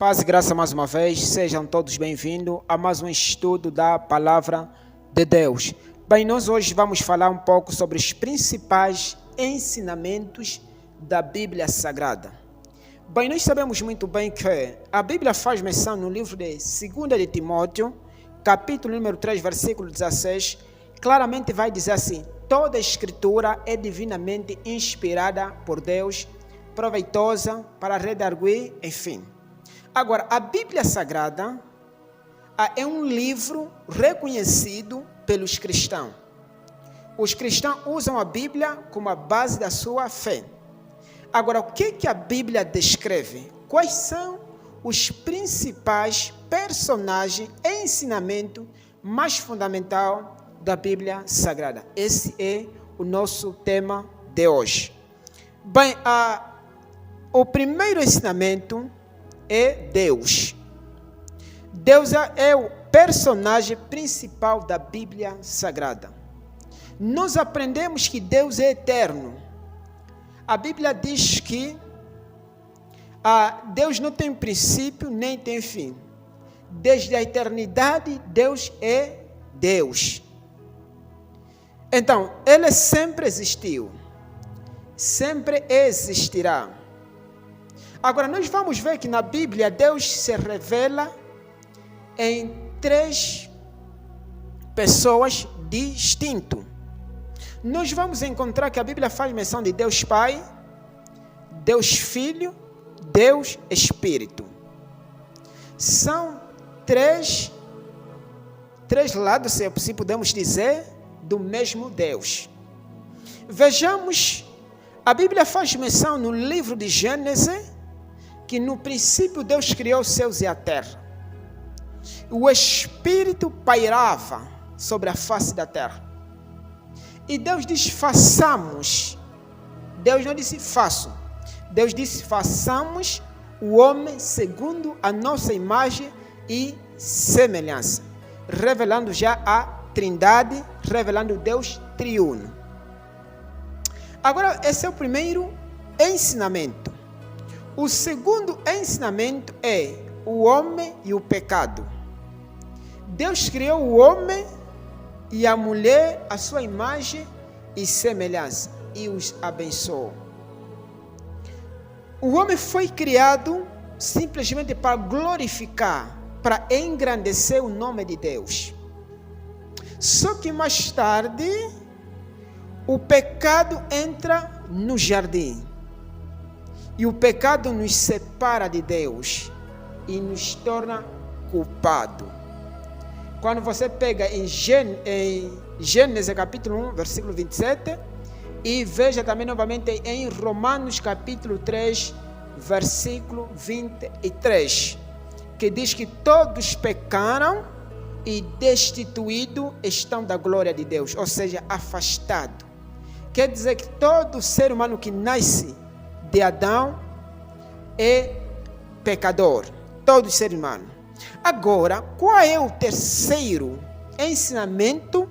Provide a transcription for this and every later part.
Paz e graça mais uma vez, sejam todos bem-vindos a mais um estudo da Palavra de Deus. Bem, nós hoje vamos falar um pouco sobre os principais ensinamentos da Bíblia Sagrada. Bem, nós sabemos muito bem que a Bíblia faz menção no livro de 2 de Timóteo, capítulo número 3, versículo 16, claramente vai dizer assim: toda a Escritura é divinamente inspirada por Deus, proveitosa para redarguir, enfim. Agora, a Bíblia Sagrada é um livro reconhecido pelos cristãos. Os cristãos usam a Bíblia como a base da sua fé. Agora, o que a Bíblia descreve? Quais são os principais personagens e ensinamento mais fundamental da Bíblia Sagrada? Esse é o nosso tema de hoje. Bem, o primeiro ensinamento é Deus. Deus é o personagem principal da Bíblia Sagrada. Nós aprendemos que Deus é eterno. A Bíblia diz que Deus não tem princípio nem tem fim. Desde a eternidade, Deus é Deus. Então, Ele sempre existiu, sempre existirá. Agora, nós vamos ver que na Bíblia Deus se revela em três pessoas distintas. Nós vamos encontrar que a Bíblia faz menção de Deus Pai, Deus Filho, Deus Espírito. São três lados, se podemos dizer, do mesmo Deus. Vejamos, a Bíblia faz menção no livro de Gênesis que no princípio Deus criou os céus e a terra. O Espírito pairava sobre a face da terra. E Deus diz, façamos. Deus não disse, faço. Deus disse, façamos o homem segundo a nossa imagem e semelhança. Revelando já a Trindade, revelando o Deus triuno. Agora, esse é o primeiro ensinamento. O segundo ensinamento é o homem e o pecado. Deus criou o homem e a mulher à sua imagem e semelhança e os abençoou. O homem foi criado simplesmente para glorificar, para engrandecer o nome de Deus. Só que mais tarde, o pecado entra no jardim. E o pecado nos separa de Deus e nos torna culpados. Quando você pega em Gênesis capítulo 1, versículo 27, e veja também novamente em Romanos capítulo 3, versículo 23, que diz que todos pecaram e destituídos estão da glória de Deus, ou seja, afastados. Quer dizer que todo ser humano que nasce de Adão é pecador, todo ser humano. Agora, qual é o terceiro ensinamento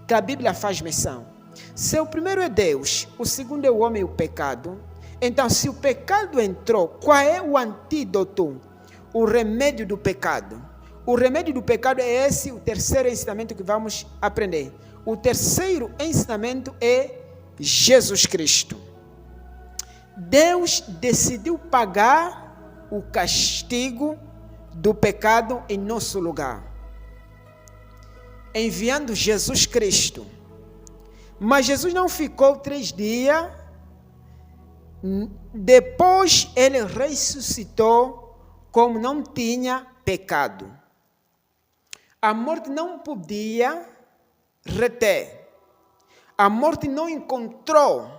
que a Bíblia faz menção? Se o primeiro é Deus, o segundo é o homem e o pecado, então se o pecado entrou, qual é o antídoto, o remédio do pecado? O remédio do pecado é esse, o terceiro ensinamento que vamos aprender. O terceiro ensinamento é Jesus Cristo. Deus decidiu pagar o castigo do pecado em nosso lugar, enviando Jesus Cristo. Mas Jesus não ficou 3 dias, depois ele ressuscitou como não tinha pecado. A morte não podia reter, a morte não encontrou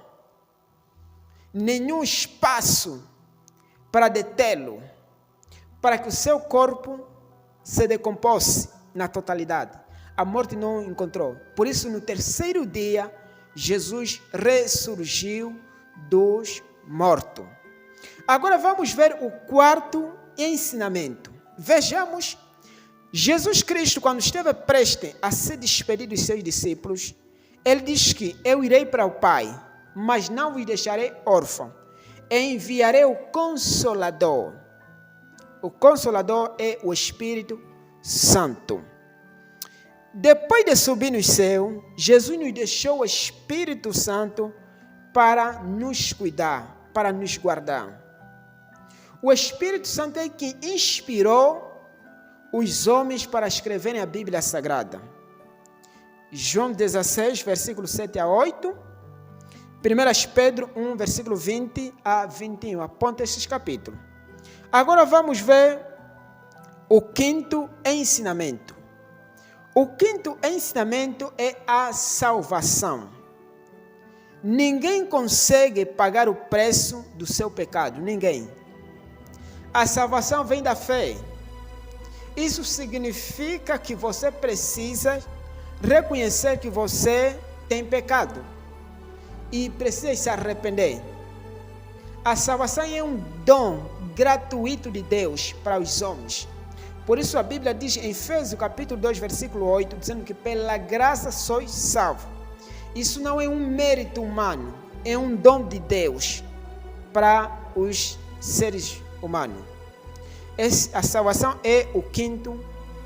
nenhum espaço para detê-lo, para que o seu corpo se decompôsse na totalidade. A morte não encontrou. Por isso, no terceiro dia, Jesus ressurgiu dos mortos. Agora vamos ver o quarto ensinamento. Vejamos, Jesus Cristo, quando esteve prestes a se despedir dos seus discípulos, ele diz que eu irei para o Pai, mas não vos deixarei órfãos. Enviarei o Consolador, O Consolador é o Espírito Santo. Depois de subir no céu, Jesus nos deixou o Espírito Santo para nos cuidar, para nos guardar. O Espírito Santo é que inspirou os homens para escreverem a Bíblia Sagrada. João 16, versículo 7 a 8. 1 Pedro 1, versículo 20 a 21. Aponta esses capítulos. Agora vamos ver o quinto ensinamento. O quinto ensinamento é a salvação. Ninguém consegue pagar o preço do seu pecado. Ninguém. A salvação vem da fé. Isso significa que você precisa reconhecer que você tem pecado e precisa se arrepender. A salvação é um dom gratuito de Deus para os homens. Por isso a Bíblia diz em Efésios capítulo 2, versículo 8, dizendo que pela graça sois salvos. Isso não é um mérito humano, é um dom de Deus para os seres humanos. A salvação é o quinto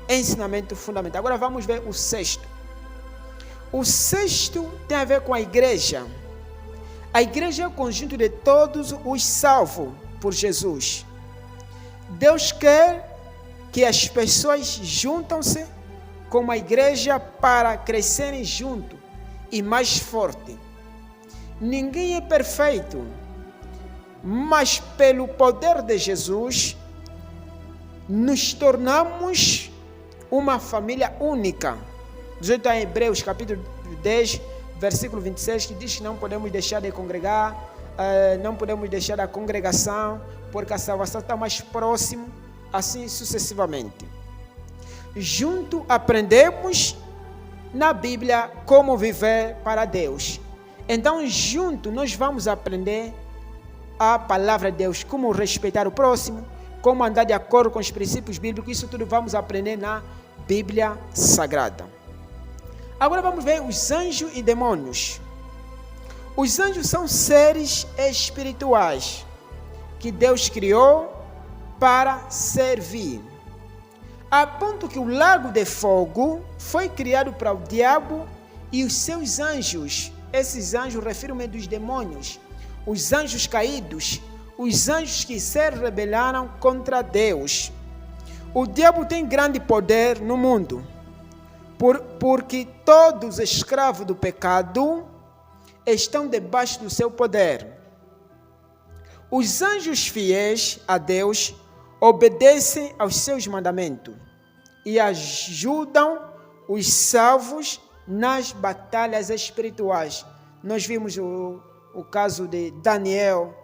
ensinamento fundamental. Agora vamos ver o sexto. O sexto tem a ver com a igreja. A igreja é o conjunto de todos os salvos por Jesus. Deus quer que as pessoas juntam-se como a igreja para crescerem junto e mais forte. Ninguém é perfeito, mas pelo poder de Jesus, nos tornamos uma família única. Jesus está em Hebreus capítulo 10, versículo 26, que diz que não podemos deixar de congregar, não podemos deixar a congregação, porque a salvação está mais próximo, assim sucessivamente. Junto aprendemos na Bíblia como viver para Deus. Então, junto nós vamos aprender a palavra de Deus, como respeitar o próximo, como andar de acordo com os princípios bíblicos. Isso tudo vamos aprender na Bíblia Sagrada. Agora vamos ver os anjos e demônios. Os anjos são seres espirituais que Deus criou para servir. A ponto que o lago de fogo foi criado para o diabo e os seus anjos. Esses anjos refirem-me dos demônios, os anjos caídos, os anjos que se rebelaram contra Deus. O diabo tem grande poder no mundo, porque todos os escravos do pecado estão debaixo do seu poder. Os anjos fiéis a Deus obedecem aos seus mandamentos e ajudam os salvos nas batalhas espirituais. Nós vimos o caso de Daniel,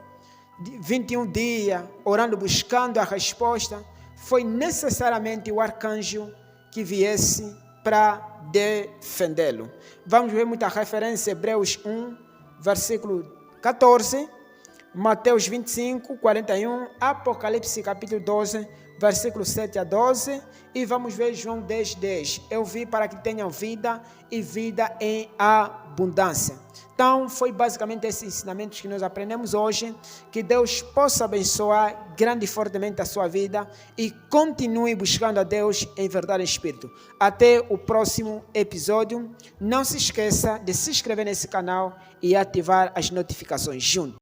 21 dias, orando, buscando a resposta. Foi necessariamente o arcanjo que viesse para defendê-lo. Vamos ver muita referência, Hebreus 1, versículo 14, Mateus 25, 41, Apocalipse capítulo 12, versículo 7 a 12, e vamos ver João 10, 10. Eu vim para que tenham vida e vida em abundância. Então, foi basicamente esses ensinamentos que nós aprendemos hoje. Que Deus possa abençoar grande e fortemente a sua vida e continue buscando a Deus em verdade e espírito. Até o próximo episódio. Não se esqueça de se inscrever nesse canal e ativar as notificações junto.